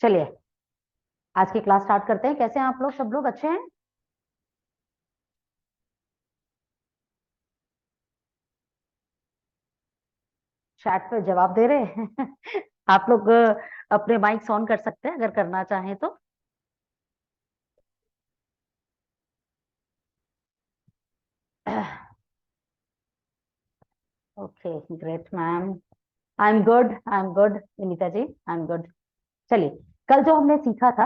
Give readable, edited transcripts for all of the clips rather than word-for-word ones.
चलिए आज की क्लास स्टार्ट करते हैं। कैसे हैं आप लोग? सब लोग अच्छे हैं? चैट पे जवाब दे रहे हैं। आप लोग अपने माइक्स ऑन कर सकते हैं अगर करना चाहें तो। Okay, great ma'am. I am good Vineeta ji, I am good. चलिए, कल जो हमने सीखा था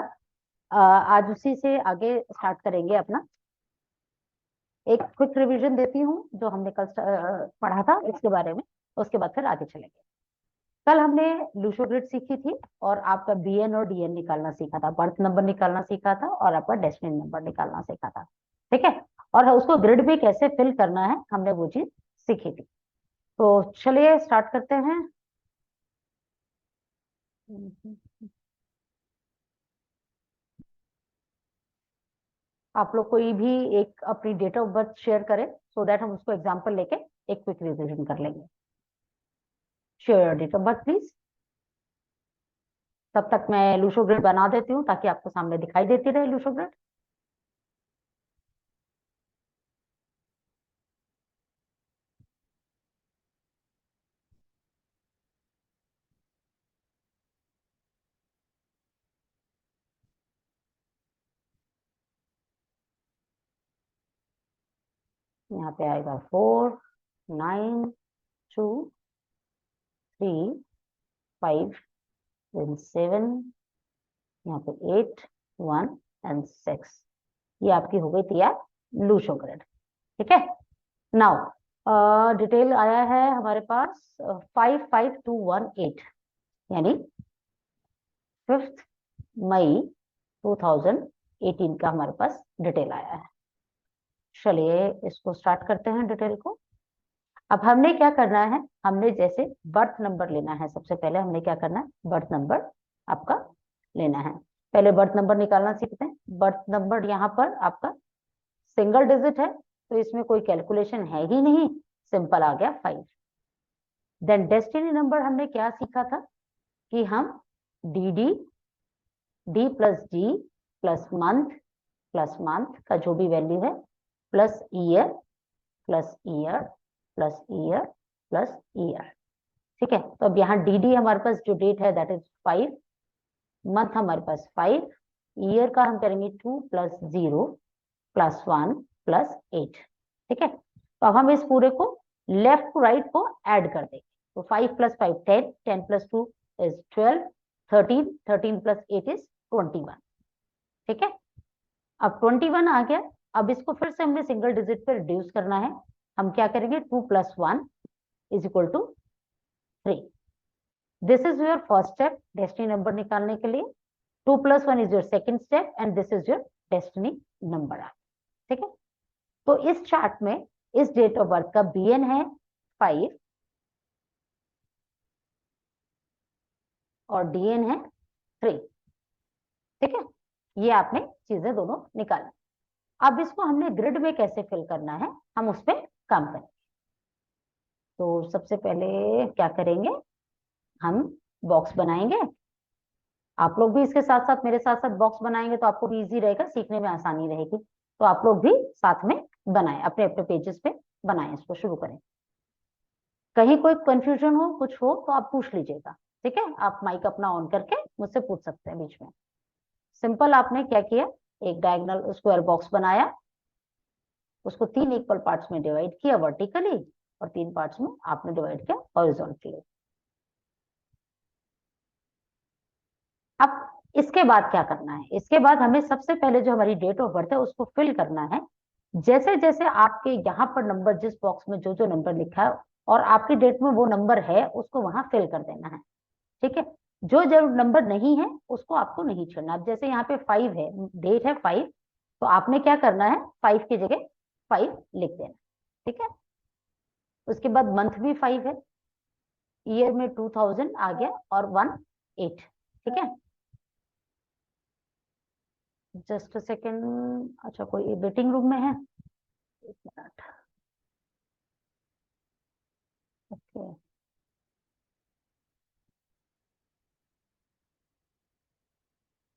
आज उसी से आगे स्टार्ट करेंगे अपना। एक क्विक रिवीजन देती हूँ जो हमने कल पढ़ा था इसके बारे में, उसके बाद फिर आगे चलेंगे। कल हमने लूशो ग्रिड सीखी थी और आपका बीएन और डीएन निकालना सीखा था, बर्थ नंबर निकालना सीखा था और आपका डेस्टिनी नंबर निकालना सीखा था। ठीक है, और उसको ग्रिड में कैसे फिल करना है हमने वो चीज सीखी थी। तो चलिए स्टार्ट करते हैं। आप लोग कोई भी एक अपनी डेट ऑफ बर्थ शेयर करें सो दैट हम उसको एग्जाम्पल लेके एक क्विक रिविजन कर लेंगे। Share your date of birth please. तब तक मैं लूशो ग्रिड बना देती हूँ ताकि आपको सामने दिखाई देती रहे लूशो ग्रिड। यहाँ पे आएगा 4, 9, 2, 3, 5 then 7, यहाँ पे 8, 1 and 6। ये आपकी हो गई तैयार लूशो ग्रिड। ठीक है, नाउ डिटेल आया है हमारे पास 55218 यानी 5 मई 2018 का हमारे पास डिटेल आया है। चलिए इसको स्टार्ट करते हैं डिटेल को। अब हमने क्या करना है, हमने जैसे बर्थ नंबर लेना है। सबसे पहले हमने क्या करना है, बर्थ नंबर आपका लेना है। पहले बर्थ नंबर निकालना सीखते हैं। बर्थ नंबर यहाँ पर आपका सिंगल डिजिट है तो इसमें कोई कैलकुलेशन है ही नहीं, सिंपल आ गया 5। देन डेस्टिनी नंबर हमने क्या सीखा था कि हम D D D plus month का जो भी वैल्यू है plus year plus year plus year plus year. ठीक है, तो अब यहाँ डी डी हमारे पास जो डेट है दैट इज 5, मंथ हमारे पास 5, ईयर का हम करेंगे 2 + 0 + 1 + 8। ठीक है, तो अब हम इस पूरे को लेफ्ट टू राइट को ऐड कर देंगे। तो 5 + 5 10, 10 + 2 इज 12, 13, 13 + 8 इज 21। ठीक है, अब 21 आ गया। अब इसको फिर से हमने सिंगल डिजिट पे रिड्यूस करना है। हम क्या करेंगे, 2 + 1 = 3। This is your first step destiny number निकालने के लिए। 2 + 1 is your second step and this is your destiny number. ठीक है, तो इस चार्ट में इस डेट ऑफ बर्थ का बीएन है 5 और डीएन है 3। ठीक है, ये आपने चीजें दोनों निकाली। अब इसको हमने ग्रिड में कैसे फिल करना है हम उस पर काम करेंगे। तो सबसे पहले क्या करेंगे, हम बॉक्स बनाएंगे। आप लोग भी इसके साथ साथ मेरे साथ साथ बॉक्स बनाएंगे तो आपको भी इजी रहेगा, सीखने में आसानी रहेगी। तो आप लोग भी साथ में बनाएं, अपने अपने पेजेस पे बनाएं, इसको शुरू करें। कहीं कोई कंफ्यूजन हो कुछ हो तो आप पूछ लीजिएगा। ठीक है, आप माइक अपना ऑन करके मुझसे पूछ सकते हैं बीच में। सिंपल, आपने क्या किया, एक डायगोनल स्क्वायर बॉक्स बनाया, उसको 3 इक्वल पार्ट्स में डिवाइड किया वर्टिकली और 3 पार्ट्स में आपने डिवाइड किया हॉरिजॉन्टली। अब इसके बाद क्या करना है, इसके बाद हमें सबसे पहले जो हमारी डेट ऑफ बर्थ है उसको फिल करना है। जैसे जैसे आपके यहाँ पर नंबर, जिस बॉक्स में जो जो नंबर लिखा है और आपकी डेट में वो नंबर है उसको वहां फिल कर देना है। ठीक है, जो जो नंबर नहीं है उसको आपको नहीं छेड़ना। अब जैसे यहाँ पे 5 है, डेट है 5, तो आपने क्या करना है, 5 की जगह 5 लिख देना। ठीक है, उसके बाद मंथ भी 5 है, ईयर में 2000 आ गया और 1 8। ठीक है, जस्ट अ सेकेंड। अच्छा, कोई वेटिंग रूम में है? एक मिनट। ओके,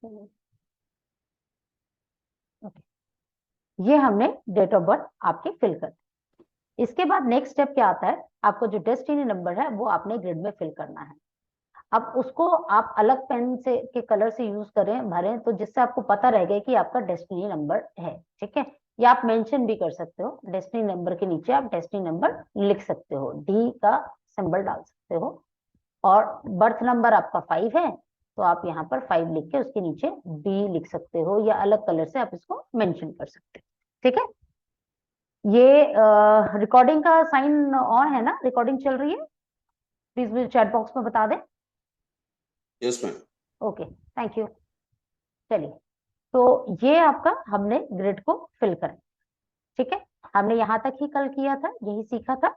ओके, ये हमने डेट ऑफ बर्थ आपके फिल कर दी। इसके बाद नेक्स्ट स्टेप क्या आता है, आपको जो डेस्टिनी नंबर है वो आपने ग्रिड में फिल करना है। अब उसको आप अलग पेन से के कलर से यूज करें, भरें, तो जिससे आपको पता रहेगा कि आपका डेस्टिनी नंबर है। ठीक है, या आप मेंशन भी कर सकते हो, डेस्टिनी नंबर के नीचे आप डेस्टिनी नंबर लिख सकते हो, डी का सिंबल डाल सकते हो। और बर्थ नंबर आपका 5 है तो आप यहाँ पर 5 लिख के उसके नीचे बी लिख सकते हो, या अलग कलर से आप इसको मेंशन कर सकते हो। ठीक है, ये रिकॉर्डिंग का साइन ऑन है ना, रिकॉर्डिंग चल रही है? प्लीज मुझे चैट बॉक्स में बता दें। Yes ma'am. Okay, thank you. चलिए, तो ये आपका हमने ग्रिड को फिल करें। ठीक है, हमने यहाँ तक ही कल किया था, यही सीखा था।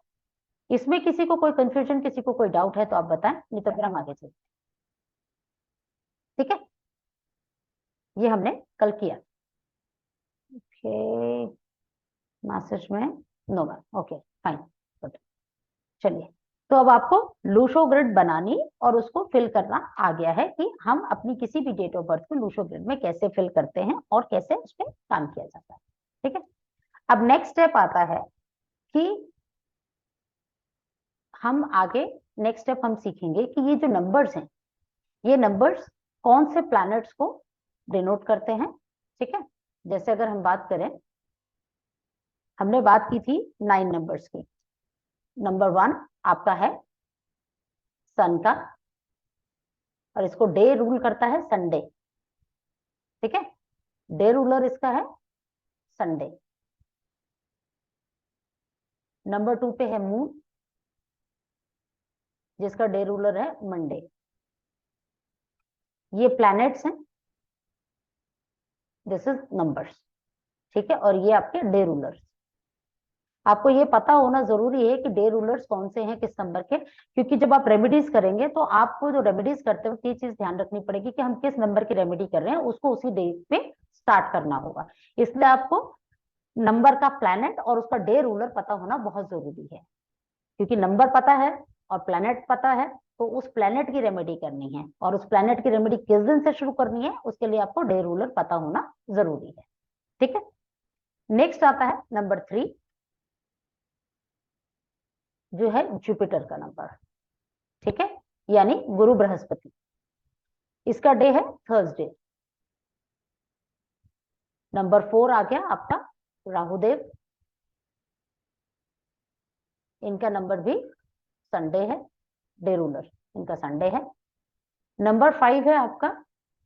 इसमें किसी को कोई कंफ्यूजन, किसी को कोई डाउट है तो आप बताएं, नहीं तो फिर हम आगे चलते। ठीक है, ये हमने कल किया। ओके, मैसेज में no ma'am, okay fine, good. चलिए, तो अब आपको लूशो ग्रिड बनानी और उसको फिल करना आ गया है कि हम अपनी किसी भी डेट ऑफ बर्थ को लूशो ग्रिड में कैसे फिल करते हैं और कैसे उस पर काम किया जाता है। ठीक है, अब नेक्स्ट स्टेप आता है कि हम आगे, नेक्स्ट स्टेप हम सीखेंगे कि ये जो नंबर्स हैं, ये नंबर्स कौन से प्लैनेट्स को डिनोट करते हैं। ठीक है, जैसे अगर हम बात करें, हमने बात की थी 9 नंबर्स की। नंबर 1 आपका है सन का, और इसको डे रूल करता है संडे। ठीक है, डे रूलर इसका है संडे। नंबर 2 पे है मून, जिसका डे रूलर है मंडे। ये प्लैनेट्स हैं, दिस इज नंबर्स। ठीक है, और ये आपके डे रूलर्स। आपको ये पता होना जरूरी है कि डे रूलर्स कौन से हैं, किस नंबर के, क्योंकि जब आप रेमेडीज करेंगे तो आपको जो रेमेडीज करते वक्त ये चीज ध्यान रखनी पड़ेगी कि हम किस नंबर की रेमेडी कर रहे हैं, उसको उसी डे पे स्टार्ट करना होगा। इसलिए आपको नंबर का प्लैनेट और उसका डे रूलर पता होना बहुत जरूरी है, क्योंकि नंबर पता है और प्लैनेट पता है तो उस प्लैनेट की रेमेडी करनी है, और उस प्लैनेट की रेमेडी किस दिन से शुरू करनी है उसके लिए आपको डे रूलर पता होना जरूरी है। ठीक है, नेक्स्ट आता है नंबर 3, जो है जुपिटर का नंबर। ठीक है, यानी गुरु बृहस्पति। इसका डे है थर्सडे। नंबर 4 आ गया आपका राहुदेव, इनका नंबर भी संडे है, डे रूलर इनका संडे है। नंबर 5 है आपका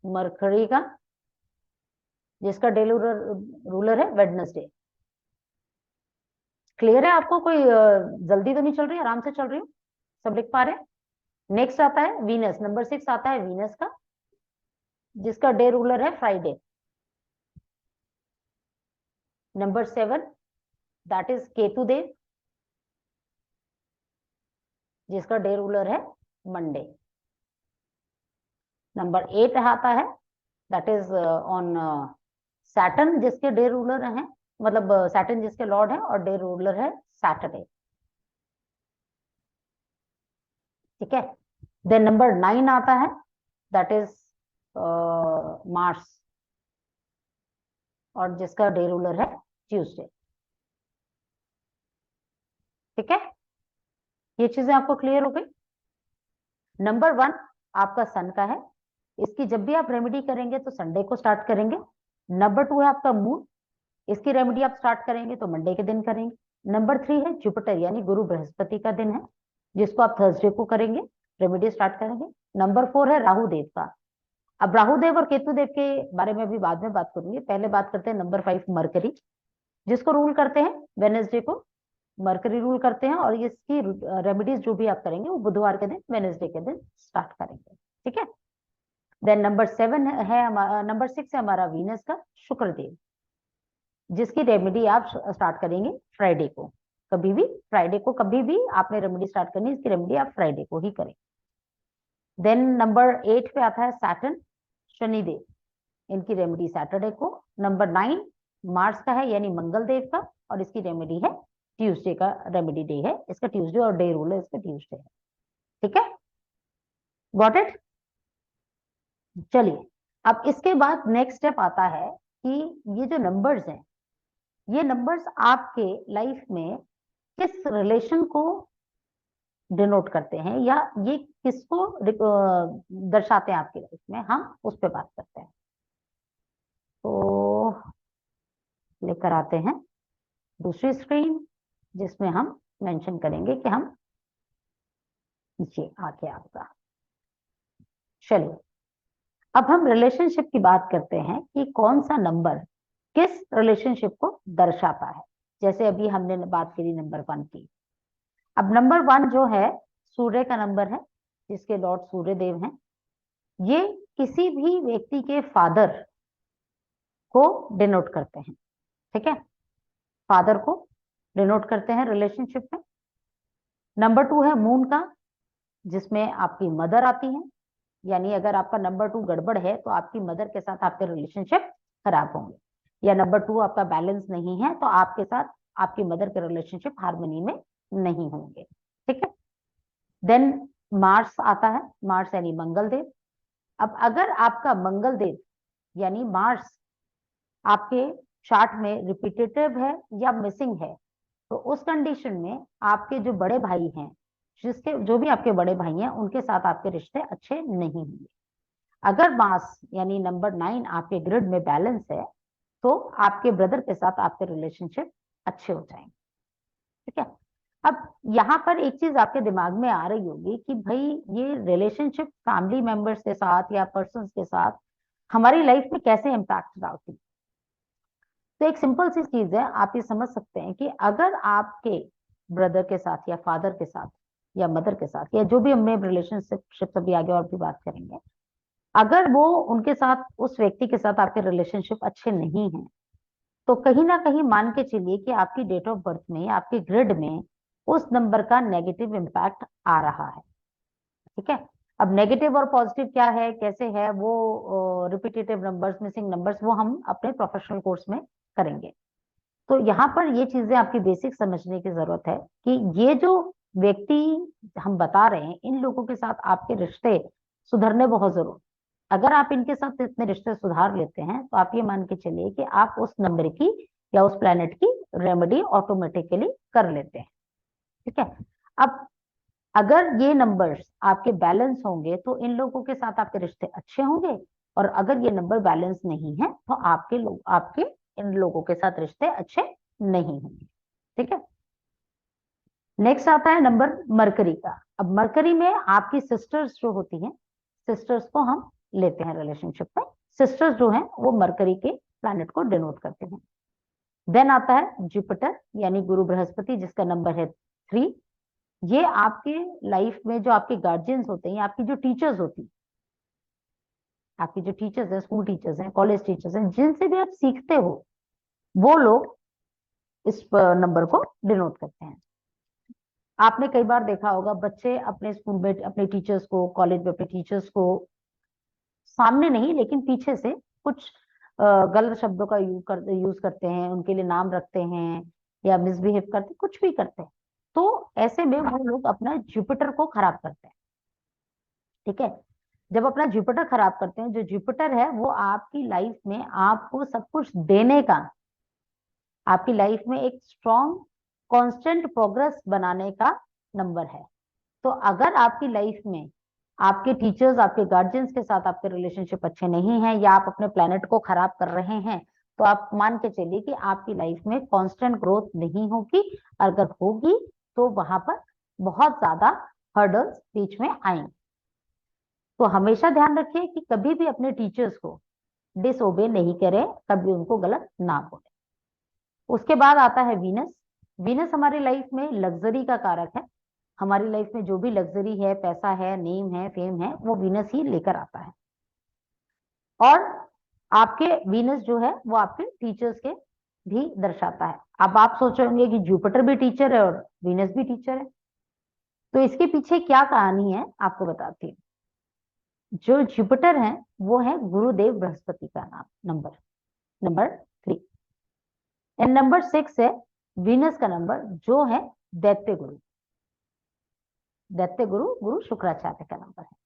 मरकरी का, जिसका डे रूलर है वेडनेसडे। क्लियर है आपको? कोई जल्दी तो नहीं चल रही, आराम से चल रही हूँ, सब लिख पा रहे हैं? नेक्स्ट आता है वीनस, नंबर 6 आता है वीनस का, जिसका डे रूलर है Friday. Number 7 that is Ketu Dev, जिसका डे रूलर है मंडे। नंबर 8 आता है दैट इज ऑन सैटर्न, जिसके डे रूलर हैं, मतलब सैटर्न जिसके लॉर्ड है और डे रूलर है सैटरडे। ठीक है, देन नंबर 9 आता है दैट इज मार्स, और जिसका डे रूलर है ट्यूसडे। ठीक है, ये चीजें आपको क्लियर हो गई। नंबर 1 आपका सन का है, इसकी जब भी आप रेमेडी करेंगे तो संडे को स्टार्ट करेंगे। नंबर 2 है आपका मून, इसकी रेमेडी आप स्टार्ट करेंगे तो मंडे के दिन करेंगे। नंबर 3 है जुपिटर, यानी गुरु बृहस्पति का दिन है, जिसको आप थर्सडे को करेंगे, रेमेडी स्टार्ट करेंगे। नंबर 4 है राहु देव का। अब राहु देव और केतु देव के बारे में भी बाद में बात करूंगी, पहले बात करते हैं नंबर 5 मरकरी, जिसको रूल करते हैं वेनेसडे को, मरकरी रूल करते हैं, और इसकी रेमेडीज जो भी आप करेंगे वो बुधवार के दिन, वेनेसडे के दिन स्टार्ट करेंगे। ठीक है, देन नंबर 7 है नंबर 6 है हमारा वीनस का, शुक्रदेव, जिसकी रेमेडी आप स्टार्ट करेंगे फ्राइडे को। कभी भी फ्राइडे को, कभी भी आपने रेमेडी स्टार्ट करनी है, इसकी रेमेडी आप फ्राइडे को ही करें। देन नंबर 8 पे आता है सैटर्न, शनिदेव, इनकी रेमेडी सैटरडे को। नंबर 9 मार्स का है, यानी मंगल देव का, और इसकी रेमेडी है ट्यूसडे का, रेमेडी डे है इसका ट्यूसडे, और डे रूल है इसका ट्यूसडे है। ठीक है, गॉट इट? चलिए, अब इसके बाद नेक्स्ट स्टेप आता है कि ये जो नंबर्स हैं, ये नंबर्स आपके लाइफ में किस रिलेशन को डिनोट करते हैं या ये किसको दर्शाते हैं आपकी लाइफ में, हम उस पर बात करते हैं। तो लेकर आते हैं दूसरी स्क्रीन, जिसमें हम मेंशन करेंगे कि हम ये आगे आपका। चलिए, अब हम रिलेशनशिप की बात करते हैं कि कौन सा नंबर किस रिलेशनशिप को दर्शाता है। जैसे अभी हमने बात करी नंबर 1 की। अब नंबर 1 जो है सूर्य का नंबर है, जिसके लॉर्ड सूर्य देव हैं। ये किसी भी व्यक्ति के फादर को डिनोट करते हैं, ठीक है, फादर को डिनोट करते हैं रिलेशनशिप में। नंबर 2 है मून का, जिसमें आपकी मदर आती है, यानी अगर आपका नंबर 2 गड़बड़ है तो आपकी मदर के साथ आपके रिलेशनशिप खराब होंगे, या नंबर 2 आपका बैलेंस नहीं है तो आपके साथ आपकी मदर के रिलेशनशिप हार्मनी में नहीं होंगे, ठीक है। देन मार्स आता है, मार्स यानी मंगल देव। अब अगर आपका मंगल देव यानी मार्स आपके चार्ट में रिपीटेटिव है या मिसिंग है, तो उस कंडीशन में आपके जो बड़े भाई हैं, जो भी आपके बड़े भाई हैं, उनके साथ आपके रिश्ते अच्छे नहीं होंगे। अगर मार्स यानी नंबर 9 आपके ग्रिड में बैलेंस है, तो आपके ब्रदर के साथ आपके रिलेशनशिप अच्छे हो जाएंगे, ठीक है। अब यहाँ पर एक चीज आपके दिमाग में आ रही होगी कि भाई ये रिलेशनशिप फैमिली मेंबर्स के साथ या पर्सन्स के साथ हमारी लाइफ में कैसे इम्पैक्ट डालती। तो एक सिंपल सी चीज है, आप ये समझ सकते हैं कि अगर आपके ब्रदर के साथ या फादर के साथ या मदर के साथ या जो भी हमने रिलेशनशिप अभी आगे और भी बात करेंगे, अगर वो उनके साथ उस व्यक्ति के साथ आपके रिलेशनशिप अच्छे नहीं हैं, तो कहीं ना कहीं मान के चलिए कि आपकी डेट ऑफ बर्थ में, आपके ग्रिड में उस नंबर का नेगेटिव इम्पैक्ट आ रहा है, ठीक है। अब नेगेटिव और पॉजिटिव क्या है, कैसे है वो, रिपीटेटिव नंबर्स, मिसिंग नंबर्स, वो हम अपने प्रोफेशनल कोर्स में करेंगे। तो यहाँ पर ये चीजें आपकी बेसिक समझने की जरूरत है कि ये जो व्यक्ति हम बता रहे हैं, इन लोगों के साथ आपके रिश्ते सुधरने बहुत जरूर। अगर आप इनके साथ इतने रिश्ते सुधार लेते हैं, तो आप ये मान के चलिए कि आप उस नंबर की या उस प्लेनेट की रेमेडी ऑटोमेटिकली कर लेते हैं, ठीक है। अब अगर ये नंबर्स आपके बैलेंस होंगे तो इन लोगों के साथ आपके रिश्ते अच्छे होंगे, और अगर ये नंबर बैलेंस नहीं है तो आपके इन लोगों के साथ रिश्ते अच्छे नहीं होंगे, ठीक है। नेक्स्ट आता है नंबर मरकरी का। अब मरकरी में आपकी सिस्टर्स जो होती हैं, सिस्टर्स को हम लेते हैं रिलेशनशिप में। सिस्टर्स जो हैं वो मरकरी के प्लैनेट को डिनोट करते हैं। देन आता है जुपिटर यानी गुरु बृहस्पति, जिसका नंबर है 3। ये आपके लाइफ में जो आपके गार्जियंस होते हैं, आपकी जो टीचर्स होती हैं, आपकी जो टीचर्स हैं, स्कूल टीचर्स हैं, कॉलेज टीचर्स हैं, जिनसे भी आप सीखते हो, वो लोग इस नंबर को डिनोट करते हैं। आपने कई बार देखा होगा बच्चे अपने स्कूल में अपने टीचर्स को, कॉलेज में अपने टीचर्स को सामने नहीं लेकिन पीछे से कुछ गलत शब्दों का यूज करते हैं, उनके लिए नाम रखते हैं या मिसबिहेव करते, कुछ भी करते हैं। तो ऐसे में वो लोग अपना जुपिटर को खराब करते हैं, ठीक है। जब अपना जुपिटर खराब करते हैं, जो जुपिटर है वो आपकी लाइफ में आपको सब कुछ देने का, आपकी लाइफ में एक स्ट्रॉन्ग कांस्टेंट प्रोग्रेस बनाने का नंबर है। तो अगर आपकी लाइफ में आपके टीचर्स, आपके गार्जियंस के साथ आपके रिलेशनशिप अच्छे नहीं हैं, या आप अपने प्लेनेट को खराब कर रहे हैं, तो आप मान के चलिए कि आपकी लाइफ में कांस्टेंट ग्रोथ नहीं होगी। अगर होगी तो वहां पर बहुत ज्यादा हर्डल्स बीच में आएंगे। तो हमेशा ध्यान रखिए कि कभी भी अपने टीचर्स को डिसओबे नहीं करें, कभी उनको गलत ना बोले। उसके बाद आता है वीनस। वीनस हमारी लाइफ में लग्जरी का कारक है। हमारी लाइफ में जो भी लग्जरी है, पैसा है, नेम है, फेम है, वो वीनस ही लेकर आता है। और आपके वीनस जो है वो आपके टीचर्स के भी दर्शाता है। अब आप सोच रहे होंगे कि जुपिटर भी टीचर है और वीनस भी टीचर है, तो इसके पीछे क्या कहानी है आपको बताती हूँ। जो जुपिटर है वो है गुरुदेव बृहस्पति का नाम नंबर 3। एंड नंबर 6 है वीनस का नंबर, जो है दैत्य गुरु गुरु शुक्राचार्य का नंबर है।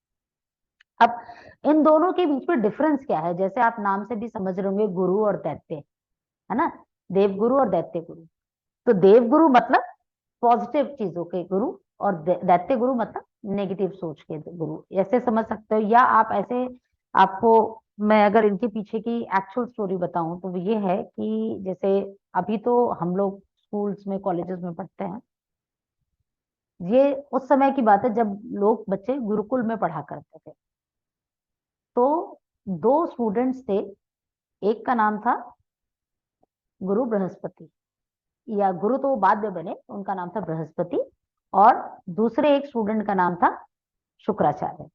अब इन दोनों के बीच में डिफरेंस क्या है, जैसे आप नाम से भी समझ रहे होंगे, गुरु और दैत्य, है ना, देवगुरु और दैत्य गुरु। तो देवगुरु मतलब पॉजिटिव चीजों के गुरु, और दैत्य गुरु मतलब नेगेटिव सोच के गुरु, ऐसे समझ सकते हो। या आप ऐसे, आपको मैं अगर इनके पीछे की एक्चुअल स्टोरी बताऊं तो ये है कि जैसे अभी तो हम लोग स्कूल्स में कॉलेजेस में पढ़ते हैं, ये उस समय की बात है जब लोग बच्चे गुरुकुल में पढ़ा करते थे। तो दो स्टूडेंट्स थे, एक का नाम था गुरु बृहस्पति, या गुरु तो बाद में बने, उनका नाम था बृहस्पति, और दूसरे एक स्टूडेंट का नाम था शुक्राचार्य।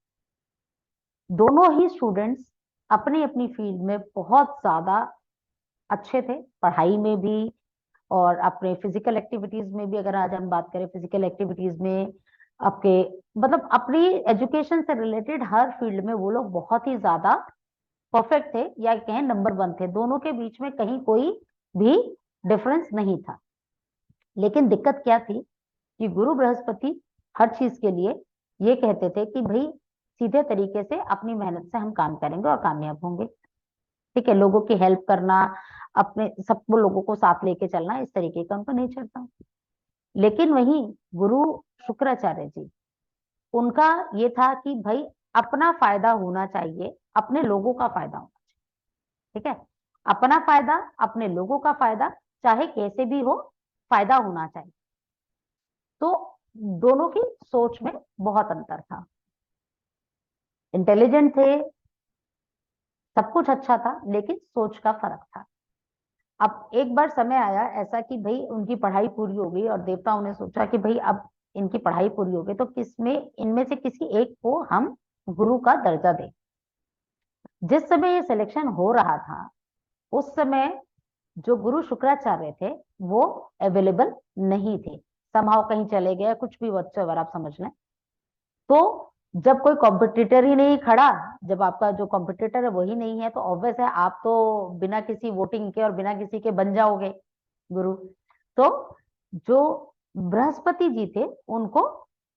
दोनों ही स्टूडेंट्स अपनी अपनी फील्ड में बहुत ज्यादा अच्छे थे, पढ़ाई में भी और अपने फिजिकल एक्टिविटीज में भी। अगर आज हम बात करें फिजिकल एक्टिविटीज में, आपके मतलब अपनी एजुकेशन से रिलेटेड हर फील्ड में वो लोग बहुत ही ज्यादा परफेक्ट थे, या कहें नंबर वन थे। दोनों के बीच में कहीं कोई भी डिफरेंस नहीं था। लेकिन दिक्कत क्या थी कि गुरु बृहस्पति हर चीज के लिए ये कहते थे कि भाई सीधे तरीके से अपनी मेहनत से हम काम करेंगे और कामयाब होंगे। ठीक है, लोगों की हेल्प करना, अपने सबको लोगों को साथ लेके चलना, इस तरीके का उनका नेचर था। लेकिन वहीं गुरु शुक्राचार्य जी, उनका ये था कि भाई अपना फायदा होना चाहिए, अपने लोगों का फायदा होना चाहिए। ठीक है, अपना फायदा, अपने लोगों का फायदा, चाहे कैसे भी हो, फायदा होना चाहिए। तो दोनों की सोच में बहुत अंतर था। इंटेलिजेंट थे, सब कुछ अच्छा था, लेकिन सोच का फर्क था। अब एक बार समय आया ऐसा कि भाई उनकी पढ़ाई पूरी हो गई और देवताओं ने सोचा कि भाई अब इनकी पढ़ाई पूरी हो गई तो किसमें इनमें से किसी एक को हम गुरु का दर्जा दें। जिस समय ये सिलेक्शन हो रहा था, उस समय जो गुरु शुक्राचार्य थे वो अवेलेबल नहीं थे, समहाउ कहीं चले गए, कुछ भी व्हाटएवर आप समझ लें। तो जब कोई कॉम्पिटिटर ही नहीं खड़ा, जब आपका जो कॉम्पिटिटर है वही नहीं है, तो ऑब्वियस है आप तो बिना किसी वोटिंग के और बिना किसी के बन जाओगे गुरु। तो जो बृहस्पति जी थे उनको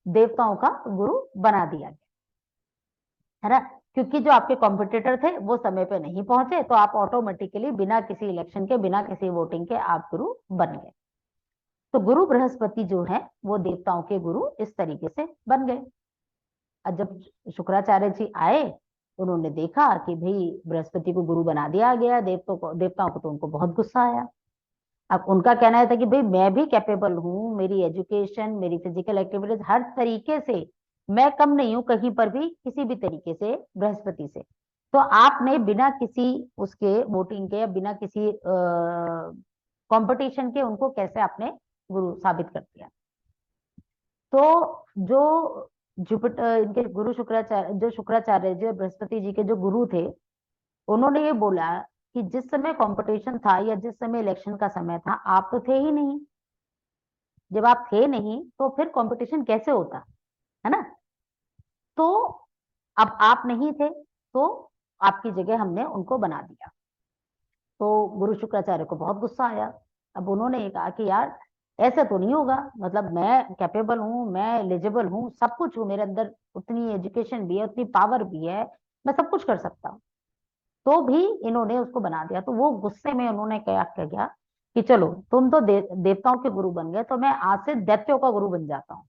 देवताओं का गुरु बना दिया गया, है ना, क्योंकि जो आपके कॉम्पिटिटर थे वो समय पे नहीं पहुंचे, तो आप ऑटोमेटिकली बिना किसी इलेक्शन के, बिना किसी वोटिंग के आप गुरु बन गए। तो गुरु बृहस्पति जो है वो देवताओं के गुरु इस तरीके से बन गए। और जब शुक्राचार्य जी आए, उन्होंने देखा कि भाई बृहस्पति को गुरु बना दिया गया, देवताओं को तो उनको बहुत गुस्सा आया। अब उनका कहना था कि भाई मैं भी कैपेबल हूँ, मेरी एजुकेशन, मेरी फिजिकल एक्टिविटीज हर तरीके से मैं कम नहीं हूँ कहीं पर भी, किसी भी तरीके से बृहस्पति से। तो आपने बिना किसी उसके वोटिंग के या बिना किसी कंपटीशन के उनको कैसे आपने गुरु साबित कर दिया। तो जो जुपिटर, इनके गुरु शुक्राचार्य, जो शुक्राचार्य जी और बृहस्पति जी के जो गुरु थे, उन्होंने ये बोला कि जिस समय कंपटीशन था या जिस समय इलेक्शन का समय था, आप तो थे ही नहीं। जब आप थे नहीं तो फिर कंपटीशन कैसे होता, है ना। तो अब आप नहीं थे, तो आपकी जगह हमने उनको बना दिया। तो गुरु शुक्राचार्य को बहुत गुस्सा आया। अब उन्होंने कहा कि यार ऐसा तो नहीं होगा, मतलब मैं कैपेबल हूँ, मैं एलिजिबल हूँ, सब कुछ हूँ, मेरे अंदर उतनी एजुकेशन भी है, उतनी पावर भी है, मैं सब कुछ कर सकता हूँ। तो भी इन्होंने उसको बना दिया। तो वो गुस्से में उन्होंने क्या क्या किया कि चलो तुम तो देवताओं के गुरु बन गए, तो मैं आज से दैत्यों का गुरु बन जाता हूँ।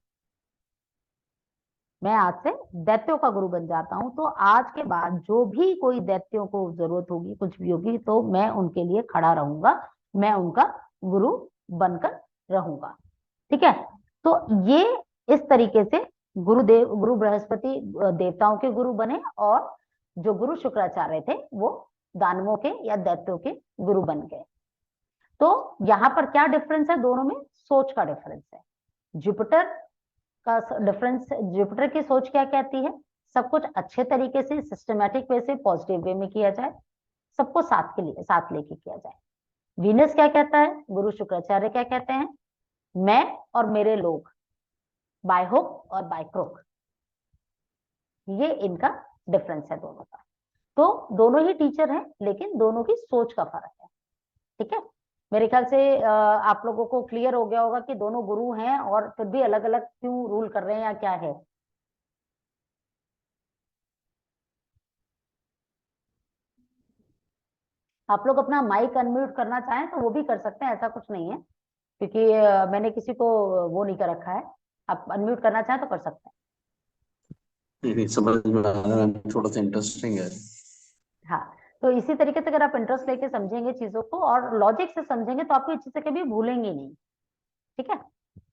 मैं आज से दैत्यों का गुरु बन जाता हूँ, तो आज के बाद जो भी कोई दैत्यों को जरूरत होगी, कुछ भी होगी, तो मैं उनके लिए खड़ा रहूंगा, मैं उनका गुरु बनकर रहूंगा। ठीक है, तो ये इस तरीके से गुरुदेव, गुरु बृहस्पति देवताओं के गुरु बने, और जो गुरु शुक्राचार्य थे वो दानवों के या दैत्यों के गुरु बन गए। तो यहाँ पर क्या डिफरेंस है दोनों में? सोच का डिफरेंस है। जुपिटर का डिफरेंस, जुपिटर की सोच क्या कहती है? सब कुछ अच्छे तरीके से, सिस्टमेटिक वे से, पॉजिटिव वे में किया जाए, सबको साथ के लिए, साथ लेके किया जाए। वीनस क्या कहता है, गुरु शुक्राचार्य क्या कहते हैं? मैं और मेरे लोग, बाय हुक और बाय क्रुक। ये इनका डिफरेंस है दोनों का। तो दोनों ही टीचर हैं, लेकिन दोनों की सोच का फर्क है। ठीक है, मेरे ख्याल से आप लोगों को क्लियर हो गया होगा कि दोनों गुरु हैं और फिर भी अलग अलग क्यों रूल कर रहे हैं या क्या है। आप लोग अपना माइक अनम्यूट करना चाहें तो वो भी कर सकते हैं, ऐसा कुछ नहीं है, क्योंकि मैंने किसी को वो नहीं कर रखा है। आप अनम्यूट करना चाहें तो कर सकते हैं। नहीं समझ में आ रहा है, थोड़ा सा इंटरेस्टिंग है। हाँ, तो इसी तरीके से अगर आप इंटरेस्ट लेके समझेंगे चीजों को और लॉजिक से समझेंगे तो आपको ये चीजें कभी भूलेंगे नहीं। ठीक है,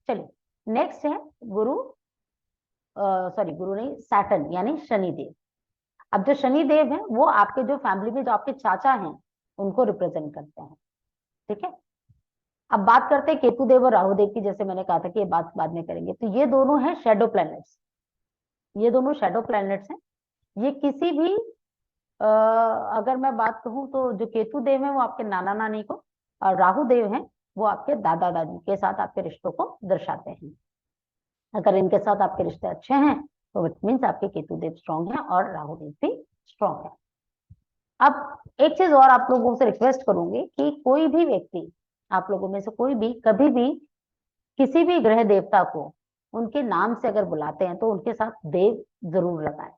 चलिए नेक्स्ट है गुरु, सॉरी गुरु नहीं, सैटर्न यानी शनिदेव। अब जो शनिदेव है वो आपके जो फैमिली में जो आपके चाचा हैं उनको रिप्रेजेंट करते हैं। ठीक है, अब बात करते हैं केतु देव और राहु देव की। जैसे मैंने कहा था कि ये बात बाद में करेंगे, तो ये दोनों हैं शेडो प्लैनेट्स। ये दोनों शेडो प्लैनेट्स हैं। ये किसी भी अगर मैं बात कहूं तो जो केतु देव है वो आपके नाना नानी को, और राहु देव है वो आपके दादा दादी के साथ आपके रिश्तों को दर्शाते हैं। अगर इनके साथ आपके रिश्ते अच्छे हैं तो इट मीन्स आपके केतु देव स्ट्रांग है और राहु देव भी स्ट्रांग है। अब एक चीज और आप लोगों से रिक्वेस्ट करूंगी कि कोई भी व्यक्ति, आप लोगों में से कोई भी कभी भी किसी भी ग्रह देवता को उनके नाम से अगर बुलाते हैं तो उनके साथ देव जरूर लगाएं।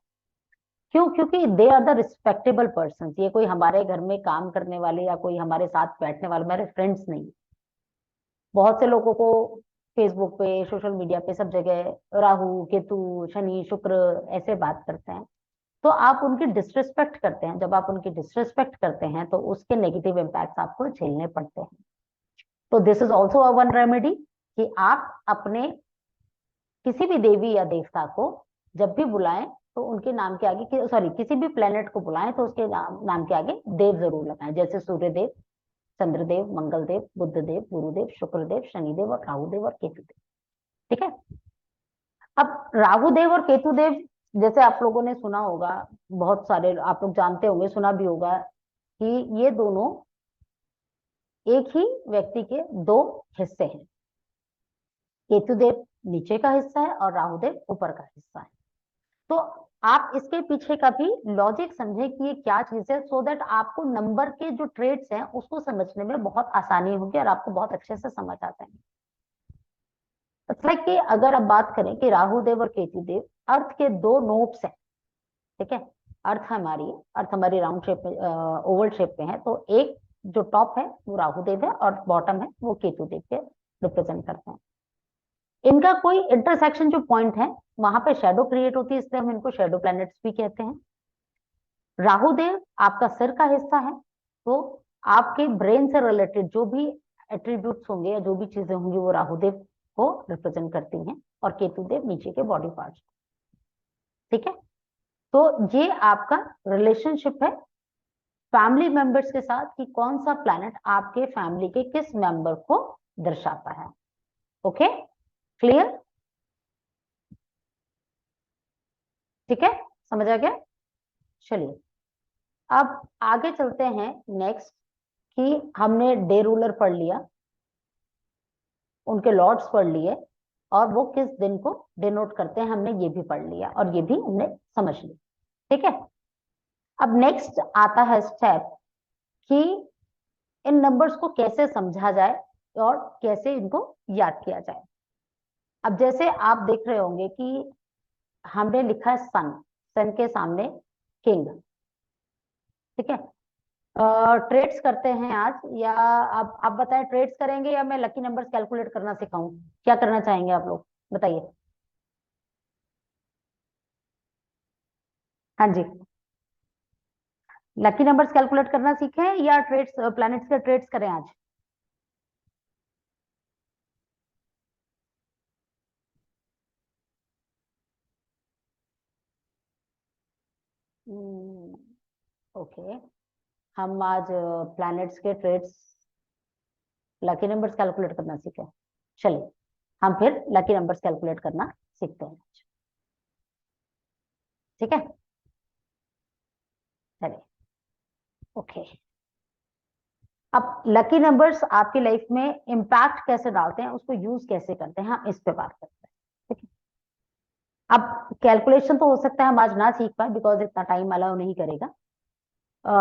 क्यों? क्योंकि they are the respectable person. ये कोई हमारे घर में काम करने वाले या कोई हमारे साथ बैठने वाले मेरे फ्रेंड्स नहीं। बहुत से लोगों को फेसबुक पे, सोशल मीडिया पे, सब जगह राहु केतु शनि शुक्र ऐसे बात करते हैं, तो आप उनकी डिसरिस्पेक्ट करते हैं। जब आप उनकी डिसरिस्पेक्ट करते हैं तो उसके नेगेटिव इम्पैक्ट आपको झेलने पड़ते हैं। तो this is also a one remedy कि आप अपने किसी भी देवी या देवता को जब भी बुलाएं तो उनके नाम के आगे, सॉरी किसी भी प्लेनेट को बुलाएं तो उसके नाम के आगे देव जरूर लगाएं। जैसे सूर्यदेव, चंद्रदेव, मंगलदेव, बुद्धदेव, गुरुदेव, शुक्रदेव, शनिदेव और राहुदेव और केतुदेव। ठीक है, अब राहुदेव और केतुदेव जैसे आप लोगों ने सुना होगा, बहुत सारे आप लोग जानते होंगे, सुना भी होगा कि ये दोनों एक ही व्यक्ति के दो हिस्से हैं। केतुदेव नीचे का हिस्सा है और राहुदेव ऊपर का हिस्सा है। तो आप इसके पीछे का भी लॉजिक समझे कि ये क्या चीज है, सो दैट आपको नंबर के जो ट्रेड्स हैं उसको समझने में बहुत आसानी होगी और आपको बहुत अच्छे से समझ आ जाएंगे। इट्स लाइक कि अगर आप बात करें कि राहुदेव और केतुदेव अर्थ के दो नोब्स हैं। ठीक है, अर्थ हमारी राउंड शेप में, ओवल शेप में है, तो एक जो टॉप है वो राहुदेव है और बॉटम है वो केतुदेव के रिप्रेजेंट करते हैं। इनका कोई इंटरसेक्शन जो पॉइंट है वहां पे शेडो क्रिएट होती है, इसलिए हम इनको शेडो प्लैनेट्स भी कहते हैं। राहुदेव आपका सिर का हिस्सा है, तो आपके ब्रेन से रिलेटेड जो भी एट्रीब्यूट्स होंगे या जो भी चीजें होंगी वो राहुदेव को रिप्रेजेंट करती हैं, और केतुदेव नीचे के बॉडी पार्ट्स। ठीक है, तो ये आपका रिलेशनशिप है फैमिली मेंबर्स के साथ कि कौन सा प्लैनेट आपके फैमिली के किस मेंबर को दर्शाता है। Okay, clear? ठीक है, समझ आ गया? चलिए अब आगे चलते हैं नेक्स्ट, कि हमने डे रूलर पढ़ लिया, उनके लॉर्ड्स पढ़ लिए, और वो किस दिन को डिनोट करते हैं हमने ये भी पढ़ लिया और ये भी हमने समझ लिया। ठीक है, अब नेक्स्ट आता है स्टेप कि इन नंबर्स को कैसे समझा जाए और कैसे इनको याद किया जाए। अब जैसे आप देख रहे होंगे कि हमने लिखा है सन, सन के सामने किंग। ठीक है, ट्रेड्स करते हैं आज, या आप बताएं ट्रेड्स करेंगे या मैं लकी नंबर्स कैलकुलेट करना सिखाऊं? क्या करना चाहेंगे आप लोग, बताइए। हाँ जी, लकी नंबर्स कैलकुलेट करना सीखें या ट्रेड्स, प्लैनेट्स के ट्रेड्स करें आज? ओके, हम आज प्लैनेट्स के ट्रेड्स, लकी नंबर्स कैलकुलेट करना सीखें। चलिए हम फिर लकी नंबर्स कैलकुलेट करना सीखते हैं। ठीक है, चलिए ओके। अब लकी नंबर्स आपकी लाइफ में इम्पैक्ट कैसे डालते हैं, उसको यूज कैसे करते हैं, हम इस पे बात करते हैं। ठीक है, अब कैलकुलेशन तो हो सकता है हम आज ना सीख पाए बिकॉज इतना टाइम अलाउ नहीं करेगा,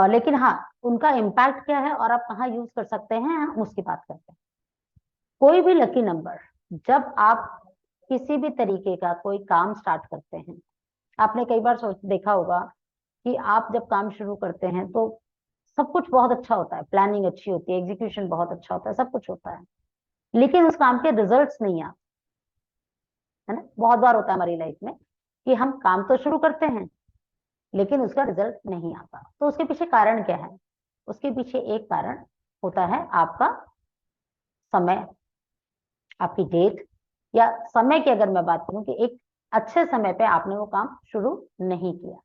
लेकिन हाँ उनका इम्पैक्ट क्या है और आप कहाँ यूज कर सकते हैं हम उसकी बात करते हैं। कोई भी लकी नंबर, जब आप किसी भी तरीके का कोई काम स्टार्ट करते हैं, आपने कई बार सोच देखा होगा कि आप जब काम शुरू करते हैं तो सब कुछ बहुत अच्छा होता है, प्लानिंग अच्छी होती है, एग्जीक्यूशन बहुत अच्छा होता है, सब कुछ होता है, लेकिन उस काम के रिजल्ट्स नहीं आते, है ना। बहुत बार होता है हमारी लाइफ में कि हम काम तो शुरू करते हैं लेकिन उसका रिजल्ट नहीं आता। तो उसके पीछे कारण क्या है? उसके पीछे एक कारण होता है आपका समय, आपकी डेट, या समय की अगर मैं बात करूं कि एक अच्छे समय पे आपने वो काम शुरू नहीं किया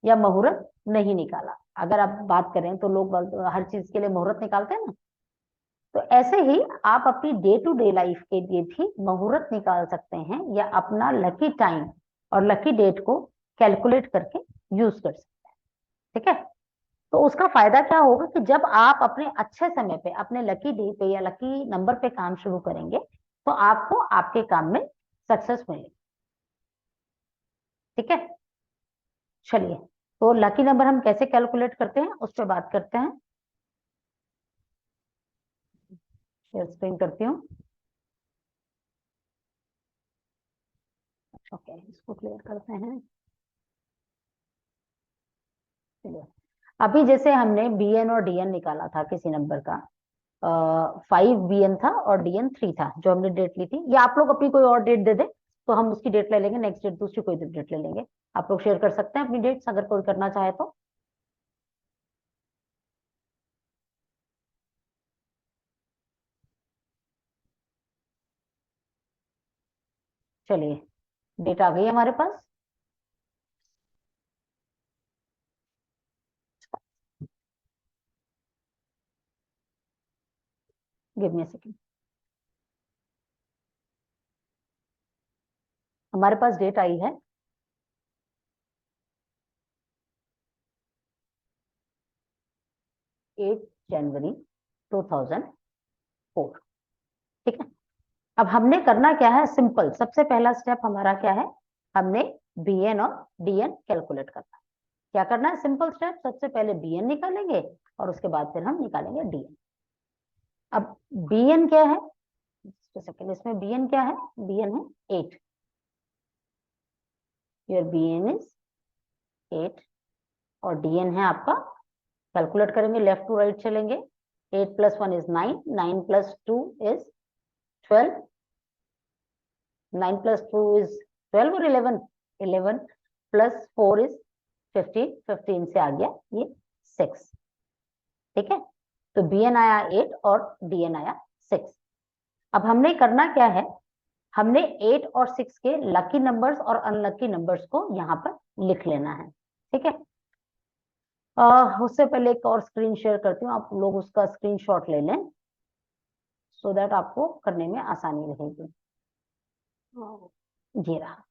या मुहूर्त नहीं निकाला। अगर आप बात करें तो लोग हर चीज के लिए मुहूर्त निकालते हैं ना, तो ऐसे ही आप अपनी डे टू डे लाइफ के लिए भी मुहूर्त निकाल सकते हैं या अपना लकी टाइम और लकी डेट को कैलकुलेट करके यूज कर सकते हैं। ठीक है, तो उसका फायदा क्या होगा कि जब आप अपने अच्छे समय पे अपने लकी डे पे या लकी नंबर पे काम शुरू करेंगे तो आपको आपके काम में सक्सेस मिलेगी। ठीक है, चलिए, तो लकी नंबर हम कैसे कैलकुलेट करते हैं उस पर बात करते हैं। शेयर स्क्रीन करती हूँ। ओके, इसको क्लियर करते हैं। चलिए, अभी जैसे हमने बीएन और डीएन निकाला था किसी नंबर का, 5 बीएन था और डीएन 3 था, जो हमने डेट ली थी, या आप लोग अपनी कोई और डेट दे दे तो हम उसकी डेट ले लेंगे, नेक्स्ट डेट दूसरी कोई डेट ले लेंगे। आप लोग शेयर कर सकते हैं अपनी डेट्स अगर कोई करना चाहे तो। चलिए, डेट आ गई हमारे पास। Give me a second. हमारे पास डेट आई है 8 जनवरी 2004। ठीक है, अब हमने करना क्या है, सिंपल, सबसे पहला स्टेप हमारा क्या है, हमने बीएन और डीएन कैलकुलेट करना है। क्या करना है, सिंपल स्टेप, सबसे पहले बीएन निकालेंगे और उसके बाद फिर हम निकालेंगे डीएन। अब बीएन क्या है, सेकंड, इसमें बीएन क्या है, बीएन है 8। योर बीएन इज 8 और डीएन है आपका, कैलकुलेट करेंगे, लेफ्ट टू राइट चलेंगे। 8 + 1 इज 9, 9 + 2 इज 12, 9 + 2 इज 12 और 11, 11 + 4 इज 15, 15 से आ गया ये 6। ठीक है, तो बीएन आया 8 और डीएन आया 6। अब हमने करना क्या है, हमने 8 और 6 के लकी नंबर्स और अनलकी नंबर्स को यहाँ पर लिख लेना है। ठीक है, उससे पहले एक और स्क्रीन शेयर करती हूँ, आप लोग उसका स्क्रीनशॉट ले लें सो दैट आपको करने में आसानी रहेगी। ये रहा,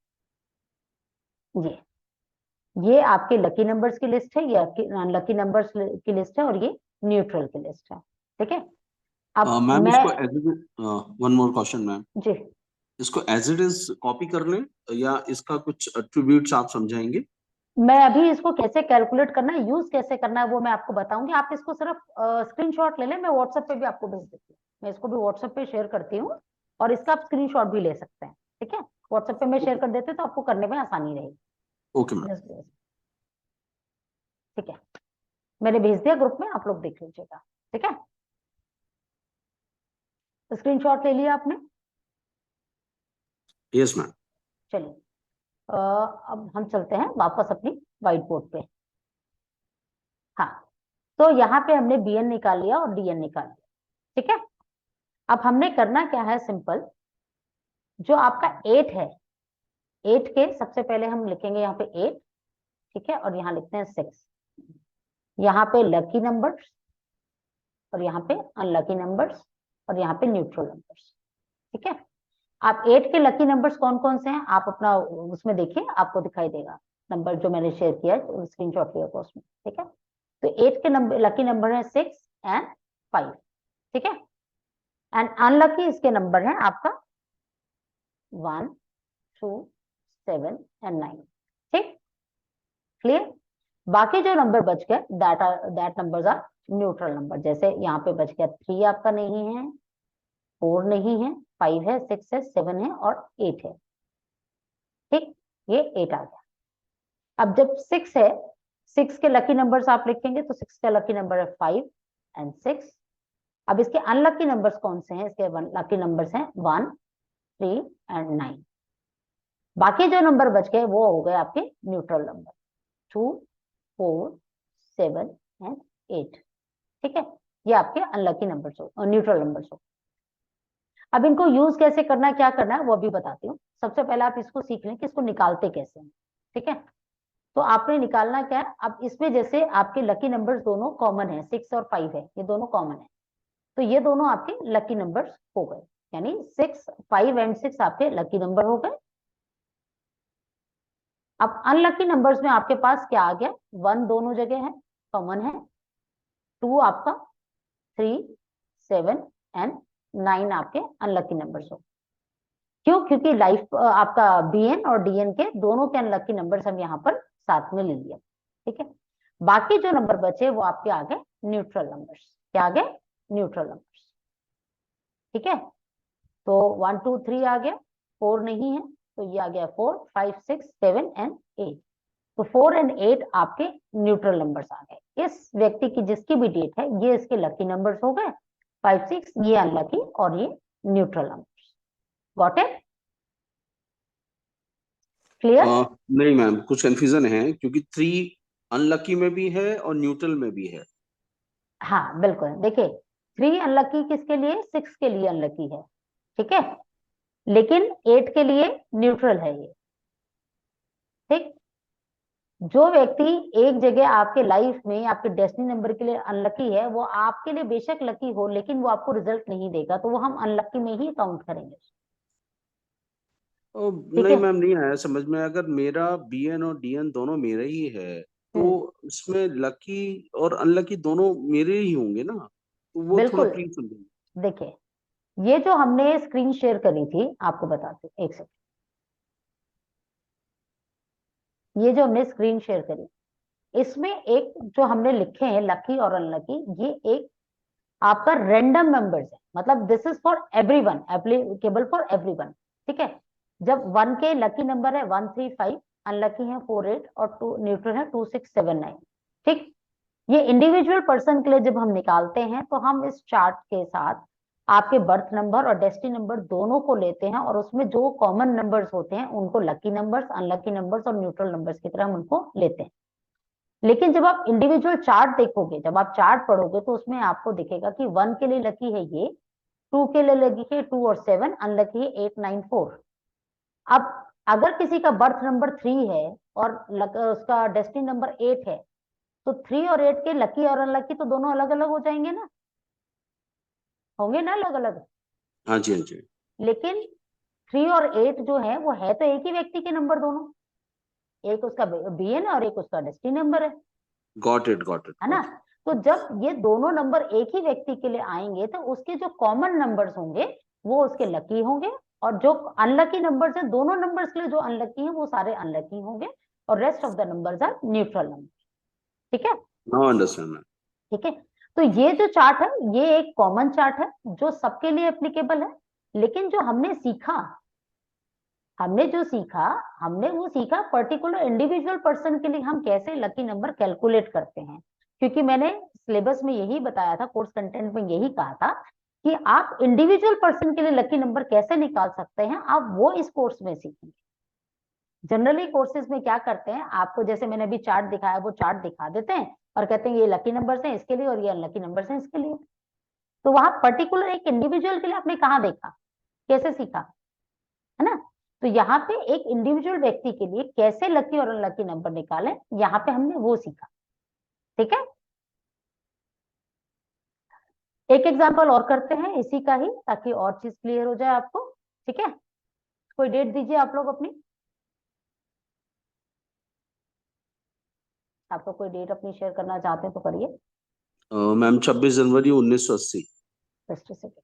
ये आपके लकी नंबर्स की लिस्ट है, ये आपकी अनलकी नंबर्स की लिस्ट है और ये न्यूट्रल की लिस्ट है। ठीक है, अब मैम मैं, इसको वन मोर क्वेश्चन मैम, जी, इसको एज इट इज कॉपी कर लें या इसका कुछ एट्रीब्यूट्स आप समझाएंगे? मैं अभी इसको कैसे कैलकुलेट करना है, यूज कैसे करना है वो मैं आपको बताऊंगी। आप इसको सिर्फ स्क्रीनशॉट ले लें, मैं व्हाट्सएप पे भी आपको भेज देती हूँ, मैं इसको भी व्हाट्सएप पे शेयर करती हूँ और इसका आप स्क्रीनशॉट भी ले सकते हैं। ठीक है, व्हाट्सएप पे मैं शेयर कर देती हूँ तो आपको करने में आसानी रहेगी। Okay ma'am. ठीक है, मैंने भेज दिया ग्रुप में, आप लोग देख लीजिएगा। ठीक है, स्क्रीनशॉट ले लिया आपने? Yes ma'am. चलिए, अब हम चलते हैं वापस अपनी व्हाइट बोर्ड पे। हाँ, तो यहाँ पे हमने बीएन निकाल लिया और डीएन निकाल लिया। ठीक है, अब हमने करना क्या है, सिंपल, जो आपका 8 है, 8 के सबसे पहले हम लिखेंगे यहाँ पे 8। ठीक है, और यहाँ लिखते हैं 6। यहाँ पे लकी नंबर्स और यहाँ पे अनलकी नंबर्स और यहाँ पे न्यूट्रल नंबर्स। ठीक है, आप 8 के लकी नंबर्स कौन कौन से हैं आप अपना उसमें देखिए, आपको दिखाई देगा नंबर जो मैंने शेयर किया है, स्क्रीनशॉट लिया था उसमें। ठीक है, तो 8 के नंबर लकी नंबर है 6 एंड 5। ठीक है, एंड अनलकी इसके नंबर है आपका 1, 2, 7 एंड 9। ठीक, क्लियर। बाकी जो नंबर बच गए that numbers are neutral number. जैसे यहाँ पे बच गया 3 आपका नहीं है, 4 नहीं है, 5 है, 6 है, 7 है और 8 है। ठीक, ये 8 आ गया। अब जब 6 है, 6 के लकी नंबर्स आप लिखेंगे तो 6 का लकी नंबर है 5 एंड 6। अब इसके अनलकी नंबर्स कौन से हैं? इसके लकी नंबर्स हैं 1, 3 एंड 9। बाकी जो नंबर बच गए वो हो गए आपके न्यूट्रल नंबर 2, 4, 7 एंड 8। ठीक है, ये आपके अनलकी नंबर्स हो, न्यूट्रल नंबर्स हो। अब इनको यूज कैसे करना है, क्या करना है वो भी बताती हूँ। सबसे पहले आप इसको सीख लें कि इसको निकालते कैसे हैं। ठीक है, तो आपने निकालना क्या है, अब इसमें जैसे आपके लकी नंबर्स दोनों कॉमन है, 6 और 5 है, ये दोनों कॉमन है, तो ये दोनों आपके लकी नंबर्स हो गए, यानी 6, 5 एंड 6 आपके लकी नंबर हो गए। अब अनलकी नंबर्स में आपके पास क्या आ गया, 1 दोनों जगह है, कॉमन है, 2 आपका, 3, 7 एंड 9 आपके अनलकी नंबर्स हो। क्यों? क्योंकि लाइफ आपका बीएन और डीएन के दोनों के अनलकी नंबर्स हम यहाँ पर साथ में ले लिया। ठीक है, बाकी जो नंबर बचे वो आपके आ गए न्यूट्रल नंबर्स। क्या आ गए? Neutral numbers. ठीक है, तो 1, 2, 3 आ गया, 4 नहीं है, तो ये आ गया 4, 5, 6, 7 एंड 8। तो 4 एंड 8 आपके न्यूट्रल नंबर्स आ गए। इस व्यक्ति की जिसकी भी डेट है ये इसके लकी नंबर्स हो गए, 5, 6 ये अनलकी और ये neutral numbers. Got it? Clear? नहीं मैम, कुछ कंफ्यूजन है क्योंकि 3 अनलकी में भी है और न्यूट्रल में भी है। हाँ बिल्कुल, देखिए 3 अनलकी किसके लिए? 6 के लिए अनलकी है। ठीक है, लेकिन 8 के लिए न्यूट्रल है ये। ठीक, जो व्यक्ति एक जगह आपके लाइफ में आपके डेस्टिनी नंबर के लिए अनलकी है, वो आपके लिए बेशक लकी हो लेकिन वो आपको रिजल्ट नहीं देगा, तो वो हम अनलकी में ही काउंट करेंगे। ठीक नहीं है। मैम, नहीं आया समझ में। अगर मेरा बीएन और डीएन दोनों मेरे ही है तो हम्म, इसमें लकी और अनलकी दोनों मेरे ही होंगे ना, तो वो थोड़ा बिल्कुल। प्लीज समझिए। देखिए, ये जो हमने स्क्रीन शेयर करी थी, आपको बताते हैं, एक सेकंड। ये जो हमने स्क्रीन शेयर करी, इसमें एक जो हमने लिखे हैं लकी और अनलकी, ये एक आपका रैंडम नंबर्स है, मतलब this is for everyone, applicable for everyone. ठीक है, जब 1 के लकी नंबर है 1, 3, 5, अनलकी है 4, 8 और 2 न्यूट्रल है 2, 6, 7, 9। ठीक, ये इंडिविजुअल पर्सन के लिए जब हम निकालते हैं तो हम इस चार्ट के साथ आपके बर्थ नंबर और डेस्टिनी नंबर दोनों को लेते हैं और उसमें जो कॉमन नंबर्स होते हैं उनको लकी नंबर्स, अनलकी नंबर्स और न्यूट्रल नंबर्स की तरह हम उनको लेते हैं। लेकिन जब आप इंडिविजुअल चार्ट देखोगे, जब आप चार्ट पढ़ोगे तो उसमें आपको दिखेगा कि 1 के लिए लकी है ये, 2 के लिए लकी है 2 और 7, अनलकी है 8, 9, 4। अब अगर किसी का बर्थ नंबर 3 है और उसका डेस्टिनी नंबर 8 है, तो 3 और 8 के लकी और अनलकी तो दोनों अलग अलग हो जाएंगे ना, होंगे ना अलग अलग। हाँ जी, हाँ जी। लेकिन 3 और 8 जो है वो है तो एक ही व्यक्ति के नंबर दोनों, एक उसका बीएन और एक उसका destiny number got it, got it, है ना। Got it. तो जब ये दोनों नंबर एक ही व्यक्ति के लिए आएंगे तो उसके जो कॉमन नंबर्स होंगे वो उसके लकी होंगे, और जो अनलकी नंबर्स हैं, दोनों नंबर्स के लिए जो अनलकी हैं वो सारे अनलकी होंगे, और rest of the numbers are neutral number. ठीक है। Now understand ma'am. ठीक है, तो ये जो चार्ट है ये एक कॉमन चार्ट है जो सबके लिए एप्लीकेबल है। लेकिन जो हमने सीखा, हमने जो सीखा, हमने वो सीखा पर्टिकुलर इंडिविजुअल पर्सन के लिए हम कैसे लकी नंबर कैलकुलेट करते हैं। क्योंकि मैंने सिलेबस में यही बताया था, कोर्स कंटेंट में यही कहा था कि आप इंडिविजुअल पर्सन के लिए लकी नंबर कैसे निकाल सकते हैं, आप वो इस कोर्स में सीखेंगे। जनरली कोर्सेज में क्या करते हैं, आपको जैसे मैंने अभी चार्ट दिखाया वो चार्ट दिखा देते हैं और कहते हैं ये लकी नंबर्स हैं इसके लिए और ये अनलकी नंबर्स हैं इसके लिए। तो वहां पर्टिकुलर एक इंडिविजुअल के लिए आपने कहाँ देखा, कैसे सीखा, है ना। तो यहाँ पे एक इंडिविजुअल व्यक्ति के लिए कैसे लकी और अनलकी नंबर निकालें, यहाँ पे हमने वो सीखा। ठीक है, एक एग्जांपल और करते हैं इसी का ही, ताकि और चीज क्लियर हो जाए आपको। ठीक है, कोई डेट दीजिए आप लोग अपनी, आप लोग कोई डेट अपनी शेयर करना चाहते हैं तो करिए। मैम 26 जनवरी 1980। जस्ट अ सेकेंड,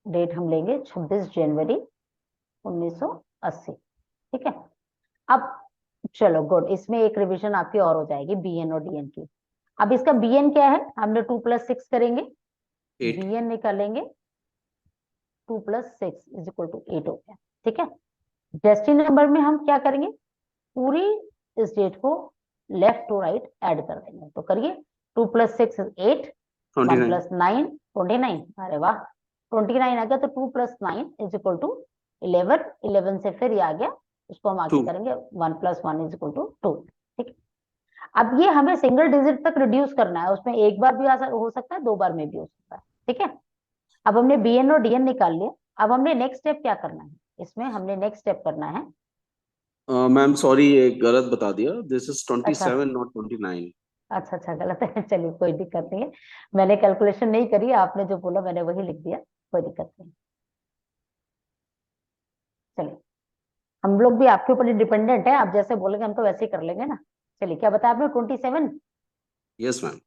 डेट हम लेंगे 26 जनवरी 1980। ठीक है, अब चलो गुड, इसमें एक रिवीजन आपकी और हो जाएगी बीएन और डीएन की। अब इसका बीएन क्या है, हमने 2 + 6 करेंगे, 8। बीएन निकालेंगे, 2 + 6 = 8 हो गया। ठीक है, डेस्टिनी नंबर में हम क्या करेंगे, पूरी इस डेट को लेफ्ट टू राइट ऐड कर देंगे। तो करिए, 2 + 6 = 8, 1 29 + 9 29। अरे वाह, 29 आ गया। तो 2 + 9 = 11। 11 से फिर ये आ गया, उसको हम आगे 2 करेंगे, 1 + 1 = 2। ठीक है, अब ये हमें सिंगल डिजिट तक रिड्यूस करना है, उसमें एक बार भी हो सकता है, 2 बार में भी हो सकता है। ठीक है, अब हमने bn और dn निकाल लिया। अब हमने नेक्स्ट स्टेप क्या करना है, इसमें हमने नेक्स्ट स्टेप करना है, मैम सॉरी, ये गलत बता दिया, दिस इज अच्छा 27 नॉट 29। अच्छा अच्छा, गलत है, चलिए कोई दिक्कत नहीं है, मैंने कैलकुलेशन नहीं करी, आपने जो बोला मैंने वही लिख दिया, कोई दिक्कत नहीं। चलिए, हम लोग भी आपके ऊपर डिपेंडेंट है, आप जैसे बोलेंगे हम तो वैसे ही कर लेंगे ना। चलिए, क्या बताया आपने, 27? Yes ma'am.